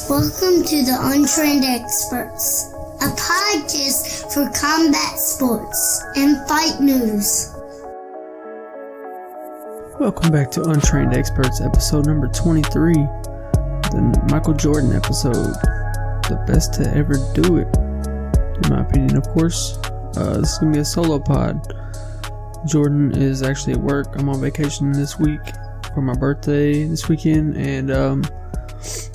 Welcome to the Untrained Experts, a podcast for combat sports and fight news. Welcome back to Untrained Experts, episode number 23, the Michael Jordan episode, the best to ever do it, in my opinion, of course. This is going to be a solo pod. Jordan is actually at work. I'm on vacation this week for my birthday this weekend, and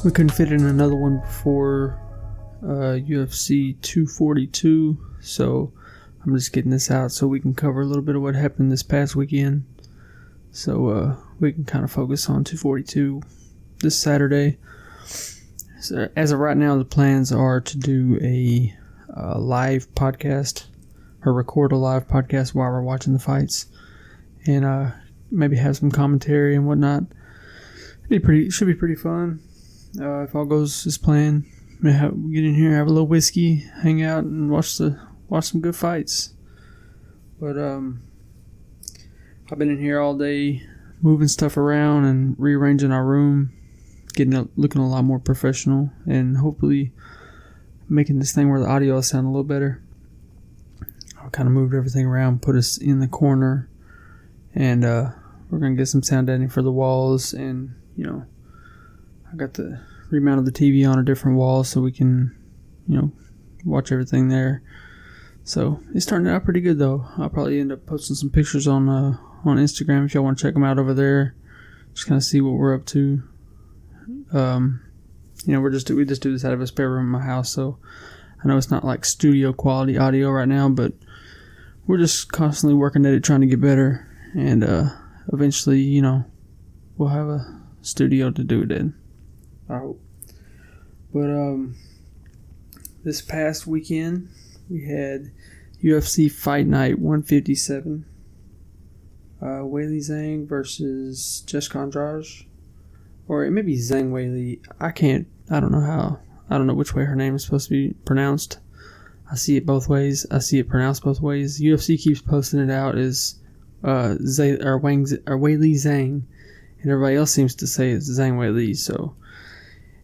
we couldn't fit in another one before UFC 242, so I'm just getting this out so we can cover a little bit of what happened this past weekend, so we can kind of focus on 242 this Saturday. So as of right now, the plans are to do a live podcast, or record a live podcast while we're watching the fights, and maybe have some commentary and whatnot. Should be pretty fun. If all goes as planned, get in here, have a little whiskey, hang out, and watch some good fights. But I've been in here all day, moving stuff around and rearranging our room, looking a lot more professional, and hopefully making this thing where the audio will sound a little better. I kind of moved everything around, put us in the corner, and we're gonna get some sound editing for the walls, and I got remounted the TV on a different wall so we can, watch everything there. So it's turning out pretty good, though. I'll probably end up posting some pictures on Instagram if y'all want to check them out over there. Just kind of see what we're up to. We just do this out of a spare room in my house, so I know it's not like studio quality audio right now, but we're just constantly working at it, trying to get better, and eventually, we'll have a studio to do it in, I hope. But this past weekend we had UFC Fight Night 157. Weili Zhang versus Jessica Andrade, or it may be Zhang Weili. I don't know which way her name is supposed to be pronounced. I see it both ways. I see it pronounced both ways. UFC keeps posting it out as Weili Zhang, and everybody else seems to say it's Zhang Weili. So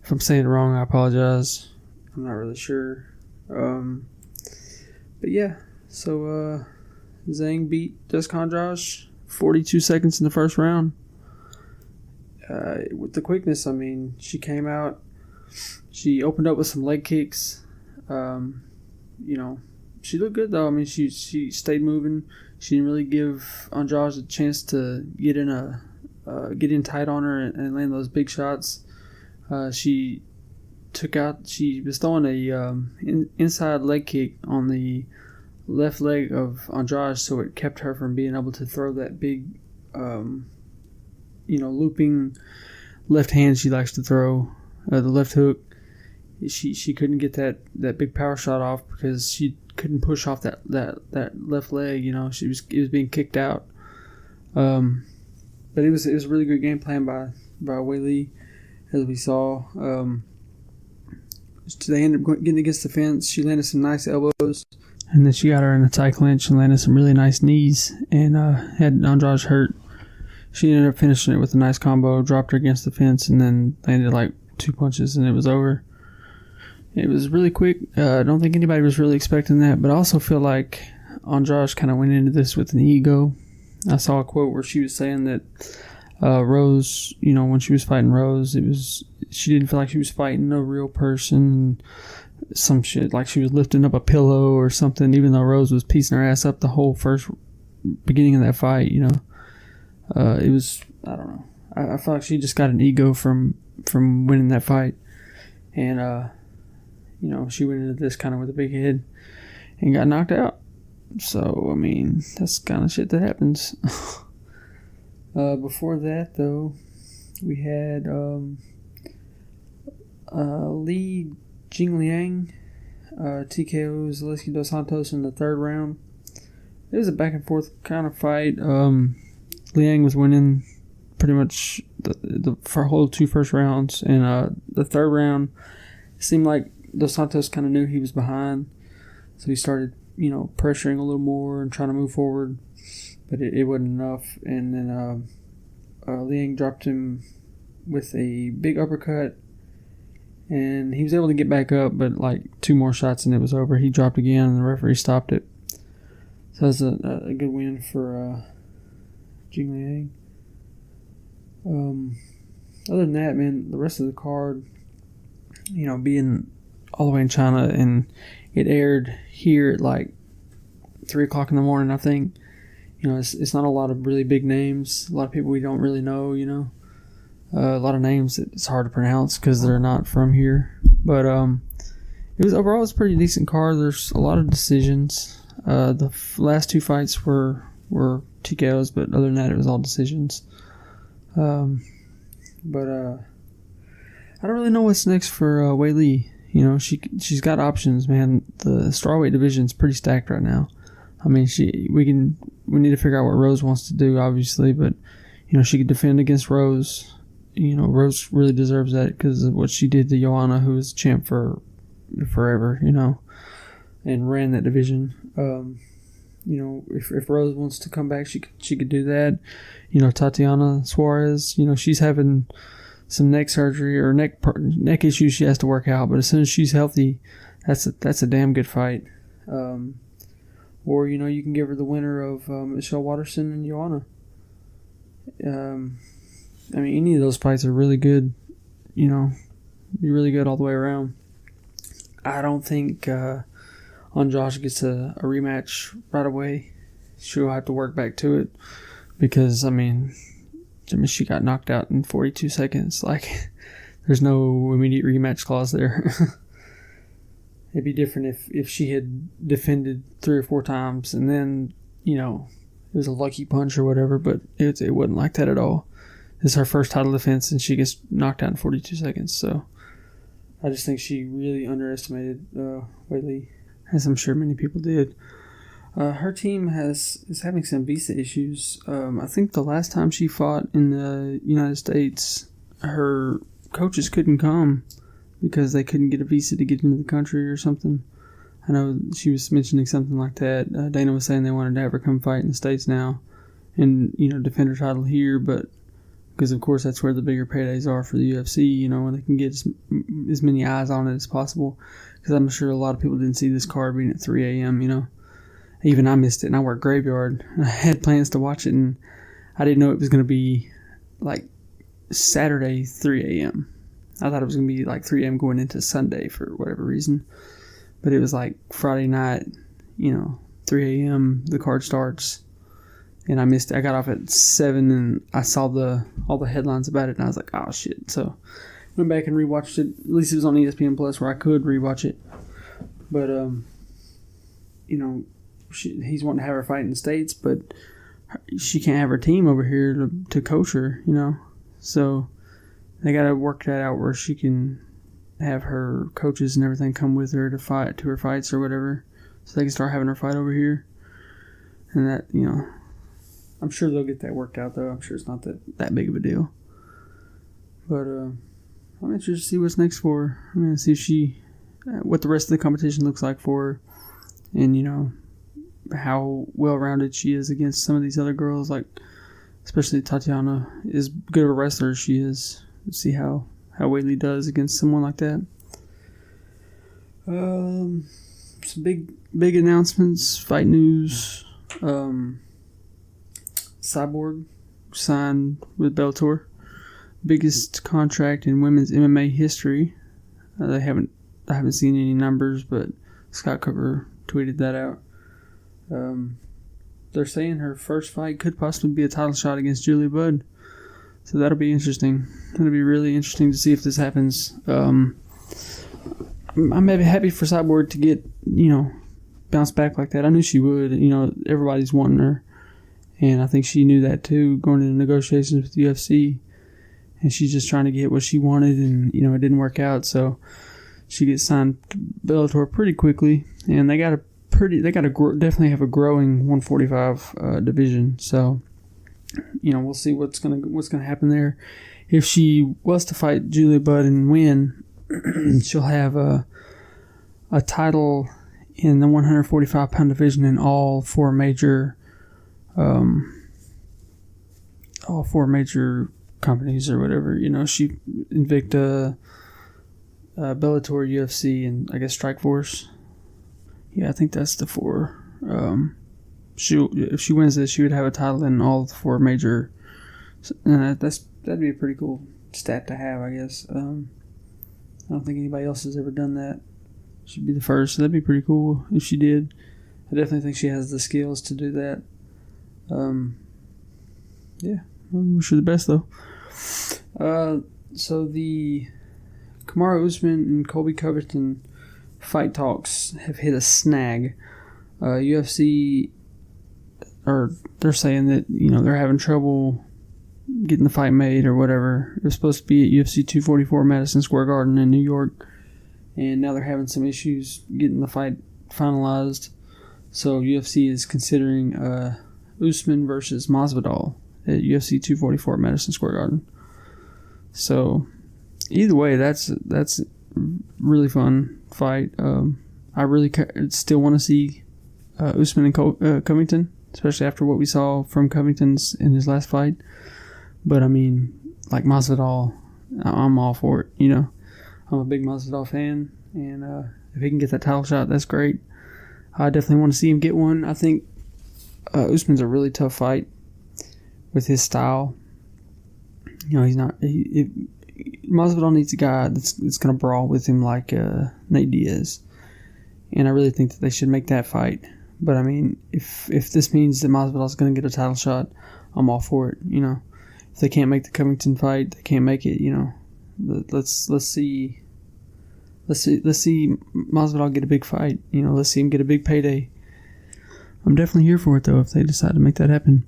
if I'm saying it wrong, I apologize. I'm not really sure. But yeah, so Zhang beat Jessica Andrade 42 seconds in the first round. With the quickness, she came out, she opened up with some leg kicks. She looked good though. She stayed moving. She didn't really give Andrade a chance to get in tight on her and land those big shots. She was throwing a inside leg kick on the left leg of Andrade, so it kept her from being able to throw that big, looping left hand she likes to throw, the left hook. She couldn't get that big power shot off because she couldn't push off that left leg. It was being kicked out. But it was a really good game plan by Weili, as we saw. They ended up getting against the fence. She landed some nice elbows, and then she got her in a tight clinch and landed some really nice knees, and had Andrade hurt. She ended up finishing it with a nice combo, dropped her against the fence, and then landed like 2 punches, and it was over. It was really quick. I don't think anybody was really expecting that, but I also feel like Andrade kind of went into this with an ego. I saw a quote where she was saying that Rose, when she was fighting Rose, she didn't feel like she was fighting a real person. Some shit like she was lifting up a pillow or something, even though Rose was piecing her ass up the whole first beginning of that fight. It was, I don't know. I feel like she just got an ego from winning that fight, and she went into this kind of with a big head and got knocked out. So that's kind of shit that happens. Before that, though, we had Li Jingliang TKO Zaleski dos Santos in the third round. It was a back and forth kind of fight. Liang was winning pretty much the whole two first rounds, and the third round it seemed like dos Santos kind of knew he was behind, so he started pressuring a little more and trying to move forward, but it wasn't enough. And then Liang dropped him with a big uppercut, And he was able to get back up, but like 2 more shots and it was over. He dropped again and the referee stopped it. So that's a good win for Jingliang. Other than that, man, the rest of the card, being all the way in China, and it aired here at like 3 o'clock in the morning, I think. It's not a lot of really big names. A lot of people we don't really know, a lot of names it's hard to pronounce because they're not from here. But it was overall a pretty decent card. There's a lot of decisions. The last 2 fights were TKOs, but other than that, it was all decisions. But I don't really know what's next for Wei Li. She's got options, man. The strawweight division's pretty stacked right now. I mean, we need to figure out what Rose wants to do, obviously, but she could defend against Rose. Rose really deserves that because of what she did to Joanna, who was champ for forever, and ran that division. If Rose wants to come back, she could do that. Tatiana Suarez, she's having some neck surgery or neck issues she has to work out, but as soon as she's healthy, that's a damn good fight. Or you can give her the winner of Michelle Watterson and Joanna. I mean, any of those fights are really good. Be really good all the way around. I don't think Josh gets a rematch right away. She'll have to work back to it because she got knocked out in 42 seconds. Like, there's no immediate rematch clause there. It'd be different if she had defended 3 or 4 times and then, it was a lucky punch or whatever, but it wasn't like that at all. This is her first title defense and she gets knocked out in 42 seconds. So I just think she really underestimated Wei Li, as I'm sure many people did. Her team is having some visa issues. I think the last time she fought in the United States, her coaches couldn't come because they couldn't get a visa to get into the country or something. I know she was mentioning something like that. Dana was saying they wanted to have her come fight in the States now and, defend her title here, but because, of course, that's where the bigger paydays are for the UFC, when they can get as many eyes on it as possible. Because I'm sure a lot of people didn't see this card being at 3 a.m., Even I missed it, and I work graveyard. I had plans to watch it, and I didn't know it was going to be, like, Saturday, 3 a.m. I thought it was going to be, like, 3 a.m. going into Sunday for whatever reason. But it was, like, Friday night, 3 a.m., the card starts. And I missed it. I got off at 7 and I saw all the headlines about it and I was like, oh shit. So went back and rewatched it. At least it was on ESPN Plus where I could rewatch it. But he's wanting to have her fight in the States, but she can't have her team over here to coach her, So they got to work that out where she can have her coaches and everything come with her to her fights or whatever, so they can start having her fight over here. And that, I'm sure they'll get that worked out, though. I'm sure it's not that big of a deal. But I'm interested to see what's next for her. I'm going to see what the rest of the competition looks like for her. And, how well-rounded she is against some of these other girls. Like, especially Tatiana is good of a wrestler as she is. Let's see how Wei Li does against someone like that. Some big announcements, fight news. Cyborg signed with Bellator, biggest contract in women's MMA history. I haven't seen any numbers, but Scott Coker tweeted that out. They're saying her first fight could possibly be a title shot against Julia Budd, so that'll be interesting. It'll be really interesting to see if this happens. I'm maybe happy for Cyborg to get bounce back like that. I knew she would. Everybody's wanting her. And I think she knew that too, going into negotiations with the UFC. And she's just trying to get what she wanted, and it didn't work out. So she gets signed to Bellator pretty quickly, and they definitely have a growing 145 division. So we'll see what's gonna happen there. If she was to fight Julia Budd and win, she'll have a title in the 145 pound division in all four major companies or whatever. She Invicta, Bellator, UFC, and I guess Strikeforce. Yeah, I think that's the 4. If she wins this, she would have a title in all the 4 major. That'd be a pretty cool stat to have, I guess. I don't think anybody else has ever done that. She'd be the first. So that'd be pretty cool if she did. I definitely think she has the skills to do that. Yeah, I wish her the best though. So the Kamaru Usman and Colby Covington fight talks have hit a snag. UFC, or they're saying that they're having trouble getting the fight made or whatever. It was supposed to be at UFC 244 Madison Square Garden in New York, and now they're having some issues getting the fight finalized. So UFC is considering Usman versus Masvidal at UFC 244 Madison Square Garden. So either way, that's a really fun fight. I really still want to see Usman and Covington, especially after what we saw from Covington's in his last fight. But I mean, like Masvidal, I'm all for it. I'm a big Masvidal fan, and if he can get that title shot, that's great. I definitely want to see him get one. I think Usman's a really tough fight with his style. He's not. Masvidal needs a guy that's going to brawl with him like Nate Diaz, and I really think that they should make that fight. But I mean, if this means that Masvidal's going to get a title shot, I'm all for it. If they can't make the Covington fight, they can't make it. Let's see Masvidal get a big fight. Let's see him get a big payday. I'm definitely here for it though if they decide to make that happen.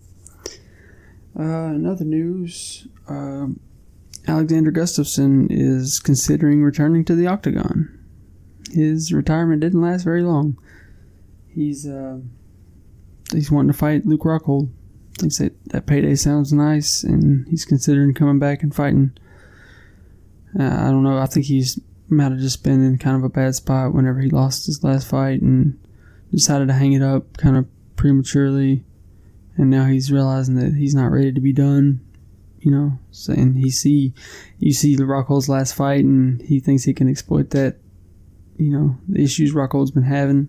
In other news, Alexander Gustafsson is considering returning to the octagon. His retirement didn't last very long. He's wanting to fight Luke Rockhold. Thinks that payday sounds nice, and he's considering coming back and fighting. I don't know. I think he's might have just been in kind of a bad spot whenever he lost his last fight and decided to hang it up kind of prematurely. And now he's realizing that he's not ready to be done. So, and you see the Rockhold's last fight, and he thinks he can exploit that. The issues Rockhold's been having,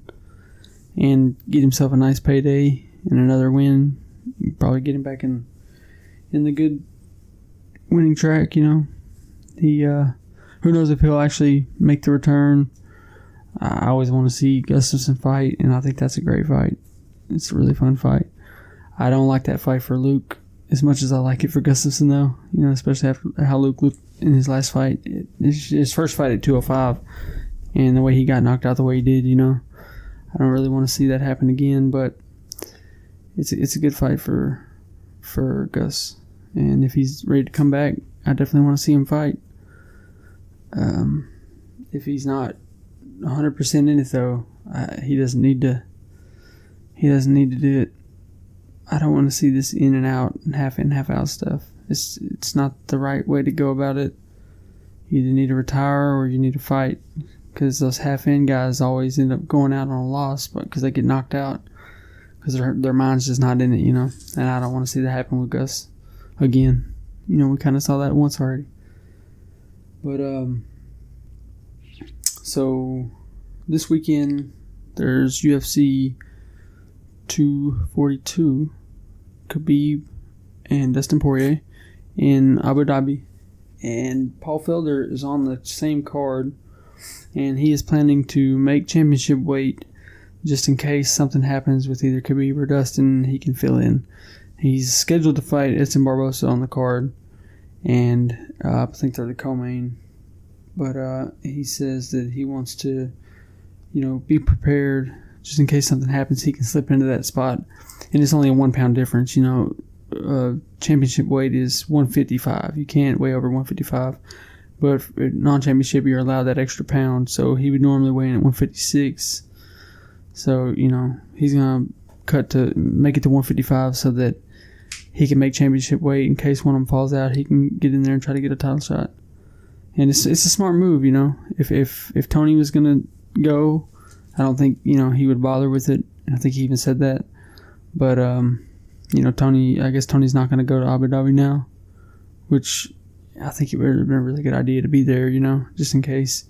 and get himself a nice payday and another win. Probably get him back in the good winning track. He who knows if he'll actually make the return. I always want to see Gustafsson fight, and I think that's a great fight. It's a really fun fight. I don't like that fight for Luke as much as I like it for Gustafsson, though. Especially after how Luke looked in his last fight. His first fight at 205, and the way he got knocked out the way he did, I don't really want to see that happen again, but it's a good fight for Gus. And if he's ready to come back, I definitely want to see him fight. If he's not 100% in it, though, he doesn't need to do it. I don't want to see this in and out and half out stuff. It's not the right way to go about it. You either need to retire or you need to fight, because those half-in guys always end up going out on a loss, but because they get knocked out because their mind's just not in it, And I don't want to see that happen with Gus again. We kind of saw that once already. But so this weekend there's UFC 242, Khabib and Dustin Poirier in Abu Dhabi, and Paul Felder is on the same card, and he is planning to make championship weight just in case something happens with either Khabib or Dustin. He can fill in. He's scheduled to fight Edson Barbosa on the card, and I think they're the co-main. But he says that he wants to, be prepared just in case something happens. He can slip into that spot, and it's only a 1 pound difference. Championship weight is 155. You can't weigh over 155, but non-championship you're allowed that extra pound. So he would normally weigh in at 156. So he's gonna make it to 155 so that he can make championship weight in case one of them falls out. He can get in there and try to get a title shot. And it's a smart move, If Tony was gonna go, I don't think he would bother with it. And I think he even said that. But Tony, I guess Tony's not gonna go to Abu Dhabi now, which I think it would have been a really good idea to be there, just in case.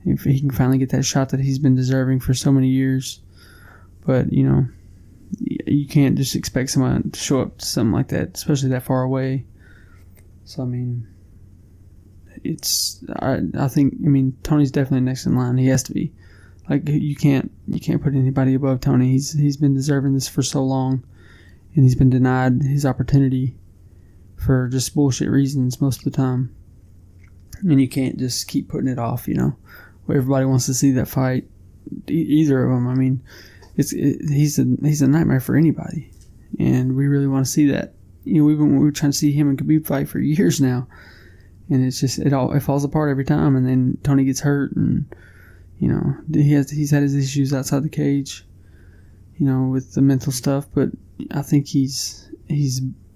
if he can finally get that shot that he's been deserving for so many years. But, you know, you can't just expect someone to show up to something like that, especially that far away. So, I mean, I think Tony's definitely next in line. He has to be. Like, you can't put anybody above Tony. He's been deserving this for so long, and he's been denied his opportunity for just bullshit reasons most of the time. And you can't just keep putting it off, you know. Where everybody wants to see that fight. Either of them. I mean, he's a nightmare for anybody, and we really want to see that. You know, we were trying to see him and Khabib fight for years now, and it's just it falls apart every time. And then Tony gets hurt, and you know he's had his issues outside the cage, you know, with the mental stuff. But I think he's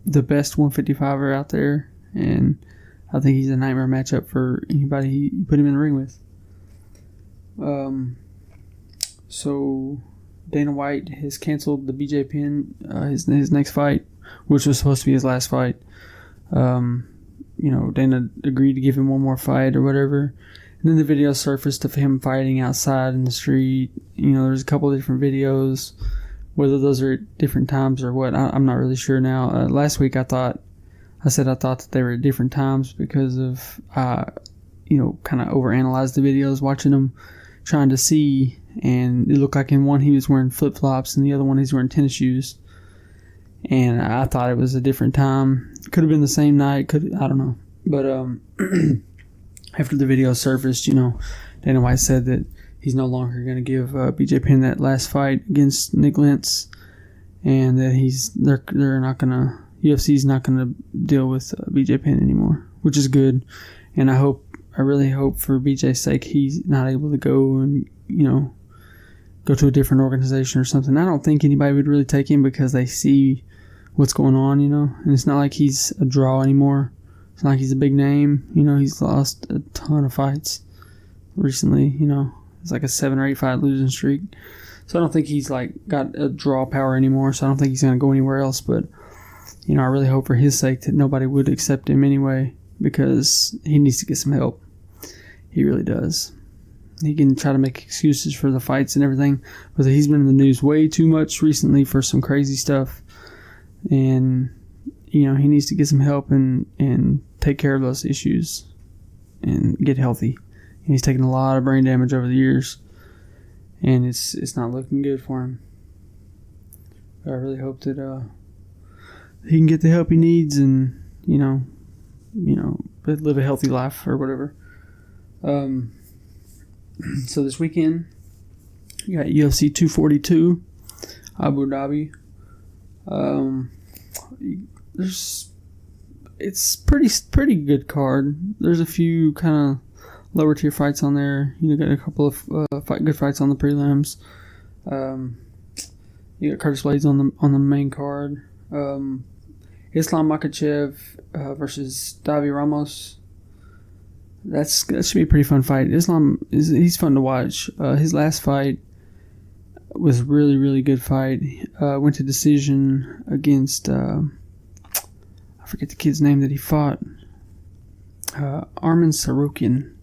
the best 155er out there, and I think he's a nightmare matchup for anybody you put him in the ring with. So Dana White has canceled the BJ Penn, his next fight, which was supposed to be his last fight. You know, Dana agreed to give him one more fight or whatever. And then the video surfaced of him fighting outside in the street. You know, there's a couple of different videos. Whether those are at different times or what, I'm not really sure now. Last week I thought that they were at different times because of, you know, kind of overanalyzed the videos, watching them, trying to see. And it looked like in one he was wearing flip-flops and the other one he's wearing tennis shoes. And I thought it was a different time. Could have been the same night. I don't know. But after the video surfaced, you know, Dana White said that he's no longer going to give BJ Penn that last fight against Nick Lentz, and that they're not going to, UFC's not going to deal with BJ Penn anymore, which is good. And I really hope for BJ's sake he's not able to go and, you know, go to a different organization or something. I don't think anybody would really take him because they see what's going on, you know. And it's not like he's a draw anymore. It's not like he's a big name. You know, he's lost a ton of fights recently, you know. It's like a 7 or 8 fight losing streak. So I don't think he's like got a draw power anymore. So I don't think he's going to go anywhere else. But, you know, I really hope for his sake that nobody would accept him anyway, because he needs to get some help. He really does. He can try to make excuses for the fights and everything, but he's been in the news way too much recently for some crazy stuff. And, you know, he needs to get some help and take care of those issues and get healthy. And he's taken a lot of brain damage over the years, and it's not looking good for him. But I really hope that he can get the help he needs and, you know, live a healthy life or whatever. So this weekend, you got UFC 242, Abu Dhabi. It's pretty good card. There's a few kind of lower tier fights on there. You got a couple of good fights on the prelims. You got Curtis Blades on the main card. Islam Makhachev versus Davi Ramos. That should be a pretty fun fight. He's fun to watch. His last fight was really, really good fight. Went to decision against I forget the kid's name that he fought. Arman Sarukian,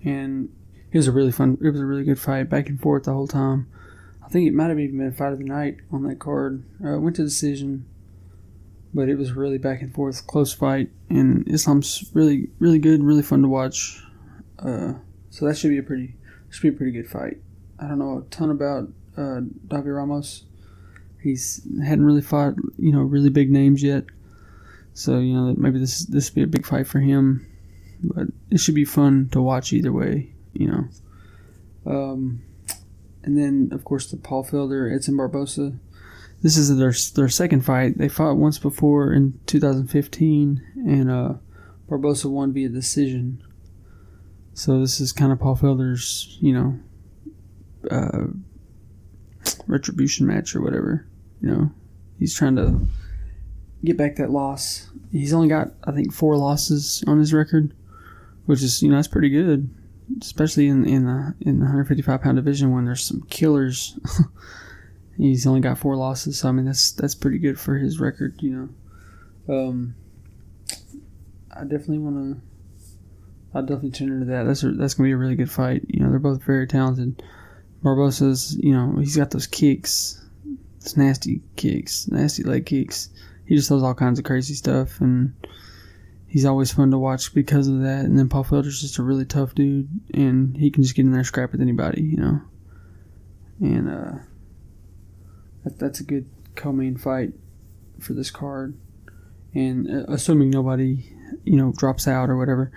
and it was a really good fight, back and forth the whole time. I think it might have even been fight of the night on that card. Went to decision, but it was really back and forth, close fight, and Islam's really, really good, really fun to watch. So that should be a pretty good fight. I don't know a ton about Davi Ramos. He's hadn't really fought, you know, really big names yet. So, you know, maybe this will be a big fight for him. But it should be fun to watch either way, you know. And then, of course, the Paul Felder, Edson Barbosa. This is their second fight. They fought once before in 2015, and Barbosa won via decision. So this is kind of Paul Felder's, you know, retribution match or whatever. You know, he's trying to get back that loss. He's only got, I think, 4 losses on his record, which is, you know, that's pretty good, especially in the 155-pound division when there's some killers. He's only got 4 losses, so I mean that's pretty good for his record, you know. I definitely want to I'll definitely tune into that. That's going to be a really good fight. You know, they're both very talented. Barbosa's, you know, he's got those kicks, those nasty kicks, nasty leg kicks. He just does all kinds of crazy stuff, and he's always fun to watch because of that. And then Paul Felder's just a really tough dude, and he can just get in there and scrap with anybody, you know. And that's a good co-main fight for this card. And assuming nobody, you know, drops out or whatever,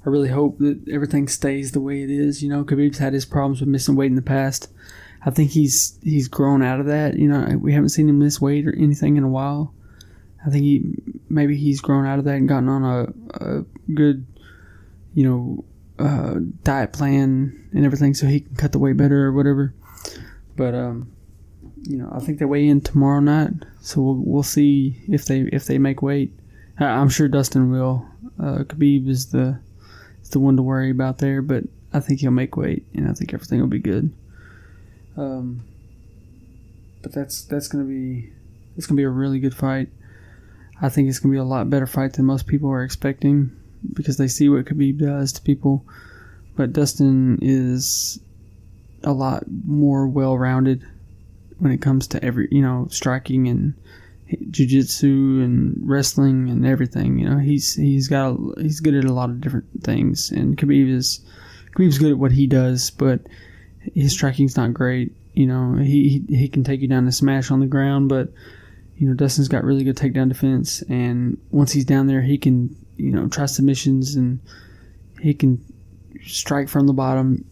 I really hope that everything stays the way it is. You know, Khabib's had his problems with missing weight in the past. I think he's grown out of that. You know, we haven't seen him miss weight or anything in a while. I think he's grown out of that and gotten on a good, you know, diet plan and everything so he can cut the weight better or whatever. But you know, I think they weigh in tomorrow night, so we'll see if they make weight. I'm sure Dustin will. Khabib is the one to worry about there, but I think he'll make weight, and I think everything will be good. But that's gonna be a really good fight. I think it's gonna be a lot better fight than most people are expecting because they see what Khabib does to people. But Dustin is a lot more well-rounded when it comes to every, you know, striking and jiu-jitsu and wrestling and everything. You know, he's good at a lot of different things, and Khabib's good at what he does, but his striking's not great. You know, he can take you down to smash on the ground, but you know, Dustin's got really good takedown defense, and once he's down there, he can, you know, try submissions and he can strike from the bottom.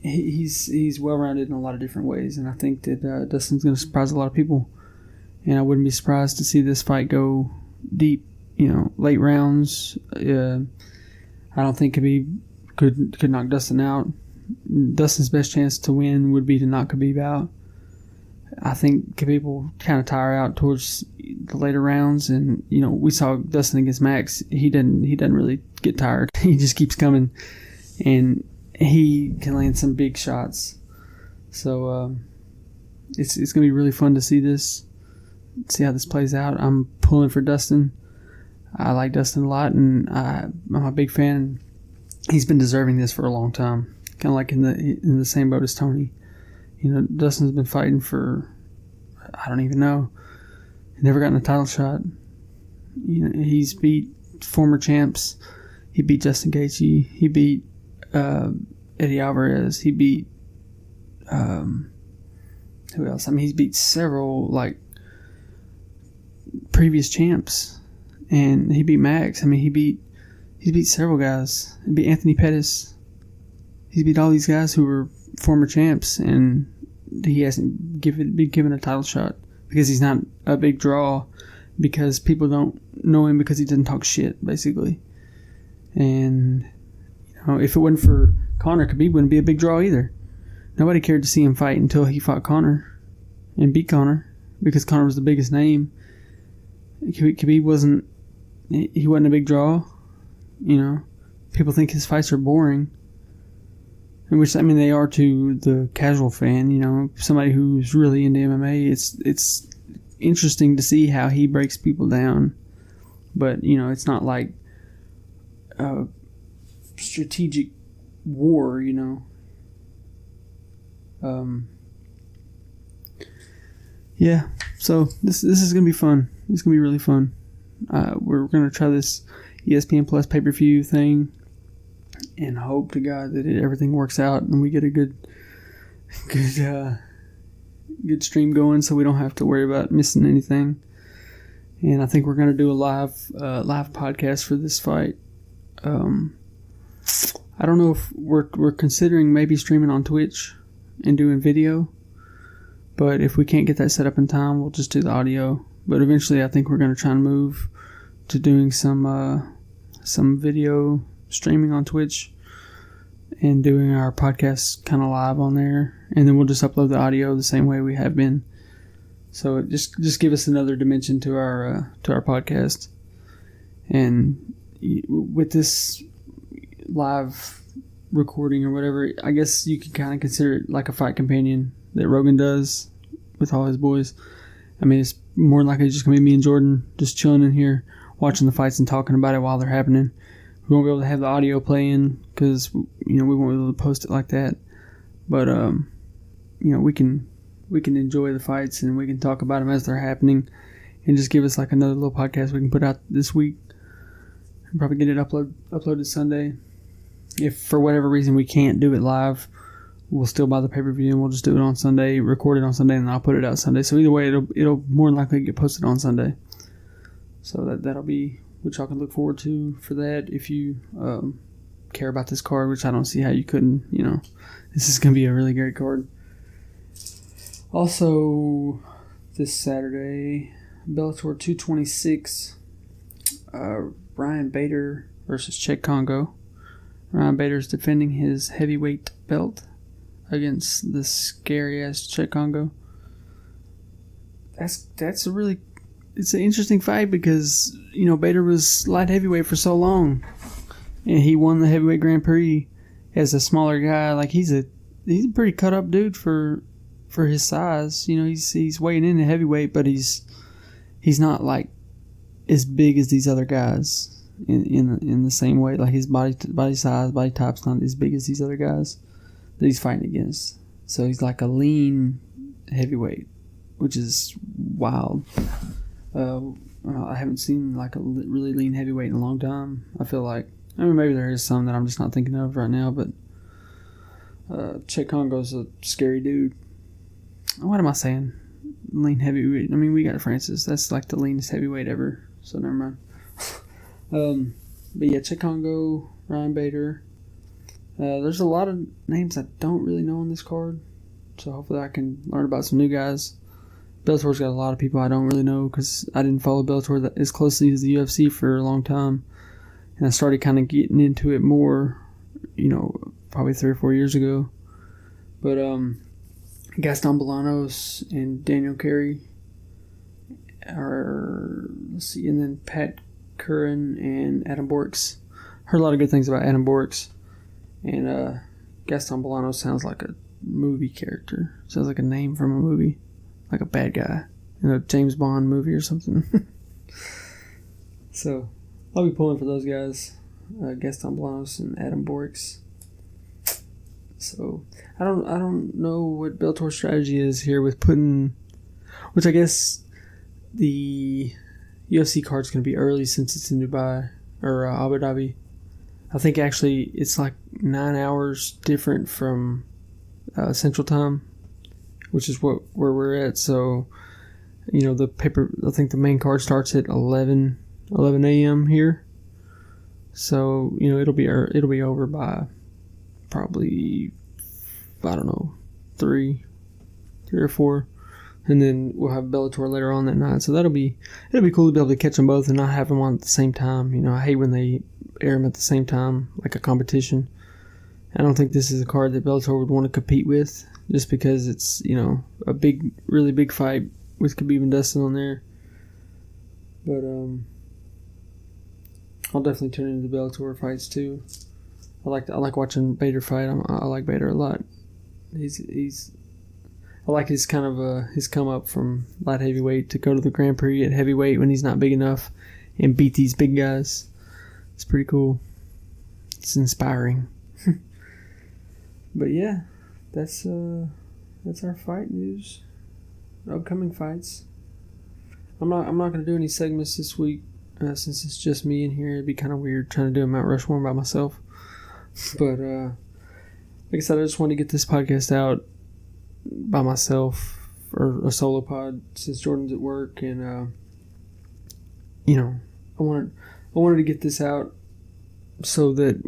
He's well-rounded in a lot of different ways, and I think that Dustin's going to surprise a lot of people. And I wouldn't be surprised to see this fight go deep, you know, late rounds. I don't think Khabib could knock Dustin out. Dustin's best chance to win would be to knock Khabib out. I think Khabib will kind of tire out towards the later rounds, and you know, we saw Dustin against Max. He doesn't really get tired. He just keeps coming, and he can land some big shots. So it's gonna be really fun to see how this plays out. I'm pulling for Dustin. I like Dustin a lot, and I'm a big fan. He's been deserving this for a long time, kind of like in the same boat as Tony. You know, Dustin's been fighting for, I don't even know, never gotten a title shot. You know, he's beat former champs. He beat Justin Gaethje. He beat Eddie Alvarez. He beat who else? I mean, he's beat several like previous champs, and he beat Max. I mean, he's beat several guys. He beat Anthony Pettis. He's beat all these guys who were former champs, and he hasn't been given a title shot because he's not a big draw, because people don't know him because he doesn't talk shit, basically. And you know, if it wasn't for Conor, Khabib wouldn't be a big draw either. Nobody cared to see him fight until he fought Conor and beat Conor, because Conor was the biggest name. Khabib wasn't a big draw. You know, people think his fights are boring, and which, I mean, they are to the casual fan. You know, somebody who's really into MMA. It's interesting to see how he breaks people down, but you know, it's not like a strategic war. You know. Yeah, so this is gonna be fun. It's gonna be really fun. We're gonna try this ESPN Plus pay-per-view thing, and hope to God that everything works out and we get a good stream going, so we don't have to worry about missing anything. And I think we're gonna do a live podcast for this fight. I don't know if we're considering maybe streaming on Twitch and doing video, but if we can't get that set up in time, we'll just do the audio. But eventually I think we're going to try and move to doing some video streaming on Twitch and doing our podcast kind of live on there, and then we'll just upload the audio the same way we have been. So just give us another dimension to our podcast. And with this live recording or whatever, I guess you can kind of consider it like a fight companion that Rogan does with all his boys. I mean, it's more likely just gonna be me and Jordan just chilling in here watching the fights and talking about it while they're happening. we won't be able to have the audio playing because, we won't be able to post it like that. But, we can enjoy the fights and we can talk about them as they're happening and just give us like another little podcast we can put out this week and probably get it uploaded Sunday. If for whatever reason we can't do it live, we'll still buy the pay-per-view and we'll just do it on Sunday, record it on Sunday, and then I'll put it out Sunday. So either way, it'll more than likely get posted on Sunday. So that'll be what y'all can look forward to for that. If you care about this card, which I don't see how you couldn't, this is going to be a really great card. Also, this Saturday, Bellator 226, Ryan Bader versus Czech Congo. Ryan Bader's defending his heavyweight belt against the scary-ass Czech Congo. It's an interesting fight because, Bader was light heavyweight for so long. And he won the heavyweight Grand Prix as a smaller guy. Like, he's a pretty cut-up dude for his size. He's weighing in at heavyweight, but he's not, like, as big as these other guys in the same way. Like, his body size, body type's not as big as these other guys that he's fighting against. So he's like a lean heavyweight, which is wild. I haven't seen like a really lean heavyweight in a long time. I feel like, maybe there is some that I'm just not thinking of right now, but Czech Congo's a scary dude. What am I saying? Lean heavyweight. We got Francis. That's like the leanest heavyweight ever. So never mind. But yeah, Czech Congo, Ryan Bader. There's a lot of names I don't really know on this card, so hopefully I can learn about some new guys. Bellator's got a lot of people I don't really know because I didn't follow Bellator as closely as the UFC for a long time, and I started kind of getting into it more, probably 3 or 4 years ago. But Gaston Bolanos and Daniel Carey and then Pat Curran and Adam Borks. Heard a lot of good things about Adam Borks, and Gaston Bolanos sounds like a movie character. Sounds like a name from a movie, like a bad guy in a James Bond movie or something. So I'll be pulling for those guys, Gaston Bolanos and Adam Borks. So I don't know what Bellator's strategy is here with putting, which I guess the UFC card's going to be early since it's in Dubai or Abu Dhabi. I think actually it's like 9 hours different from Central Time, which is where we're at. So, the paper. I think the main card starts at 11 a.m. here. So it'll be over by probably, I don't know, 3 or 4. And then we'll have Bellator later on that night. So it'll be cool to be able to catch them both and not have them on at the same time. I hate when they air them at the same time, like a competition. I don't think this is a card that Bellator would want to compete with, just because it's, a really big fight with Khabib and Dustin on there. But I'll definitely tune into the Bellator fights too. I like watching Bader fight. I like Bader a lot. I like his kind of his come up from light heavyweight to go to the Grand Prix at heavyweight when he's not big enough and beat these big guys. It's pretty cool. It's inspiring. But yeah, that's our fight news. Upcoming fights. I'm not gonna do any segments this week since it's just me in here. It'd be kind of weird trying to do a Mount Rushmore by myself. But like I said, I just want to get this podcast out by myself, or a solo pod, since Jordan's at work, and I wanted to get this out so that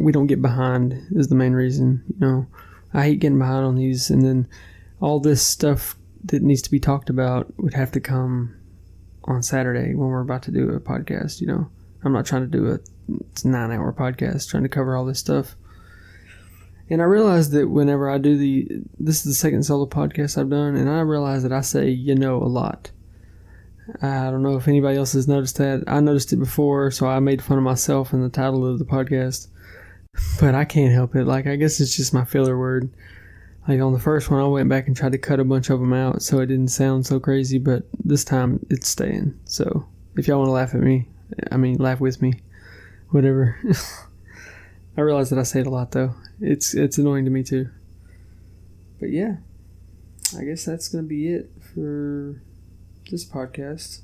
we don't get behind is the main reason. I hate getting behind on these, and then all this stuff that needs to be talked about would have to come on Saturday when we're about to do a podcast. I'm not trying to do a 9-hour podcast trying to cover all this stuff. And I realized that whenever I do this is the second solo podcast I've done, and I realize that I say a lot. I don't know if anybody else has noticed that. I noticed it before, so I made fun of myself in the title of the podcast. But I can't help it. Like, I guess it's just my filler word. Like, on the first one, I went back and tried to cut a bunch of them out so it didn't sound so crazy, but this time it's staying. So if y'all want to laugh at me, laugh with me, whatever. I realize that I say it a lot though. It's annoying to me too. But yeah, I guess that's going to be it for this podcast.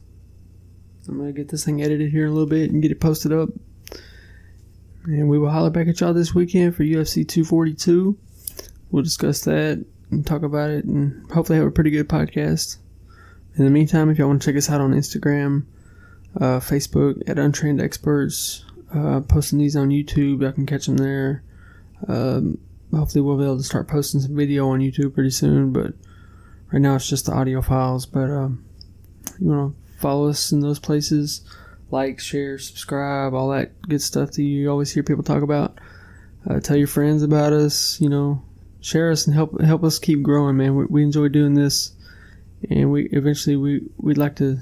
I'm going to get this thing edited here in a little bit and get it posted up. And we will holler back at y'all this weekend for UFC 242. We'll discuss that and talk about it and hopefully have a pretty good podcast. In the meantime, if y'all want to check us out on Instagram, Facebook at Untrained Experts, posting these on YouTube, y'all can catch them there. Hopefully we'll be able to start posting some video on YouTube pretty soon, but right now it's just the audio files. But you want to follow us in those places, like, share, subscribe, all that good stuff that you always hear people talk about. Tell your friends about us, share us and help us keep growing, man. We enjoy doing this, and we'd like to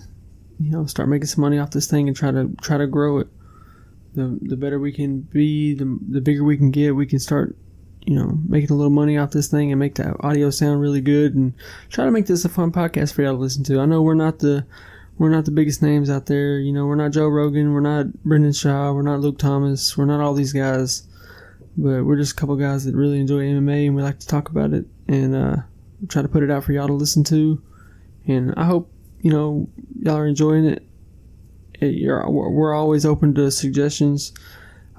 start making some money off this thing and try to grow it. The better we can be, the bigger we can get, we can start making a little money off this thing and make the audio sound really good and try to make this a fun podcast for y'all to listen to. I know we're not the biggest names out there. We're not Joe Rogan, we're not Brendan Shaw, we're not Luke Thomas, we're not all these guys, but we're just a couple guys that really enjoy MMA and we like to talk about it and try to put it out for y'all to listen to. And I hope y'all are enjoying it. We're always open to suggestions.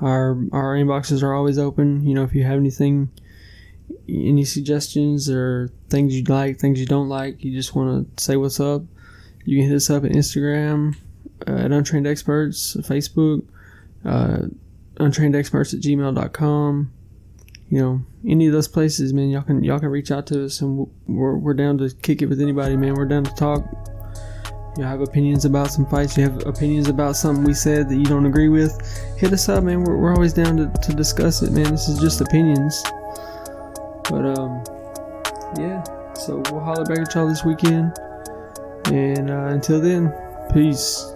Our inboxes are always open. If you have any suggestions or things you'd like, things you don't like, you just want to say what's up, you can hit us up at Instagram at Untrained Experts, Facebook, untrainedexperts@gmail.com. Any of those places, man, y'all can reach out to us, and we're down to kick it with anybody, man. We're down to talk. You have opinions about some fights, you have opinions about something we said that you don't agree with, hit us up, man. We're always down to discuss it, man. This is just opinions. But yeah, so we'll holler back at y'all this weekend, and until then, peace.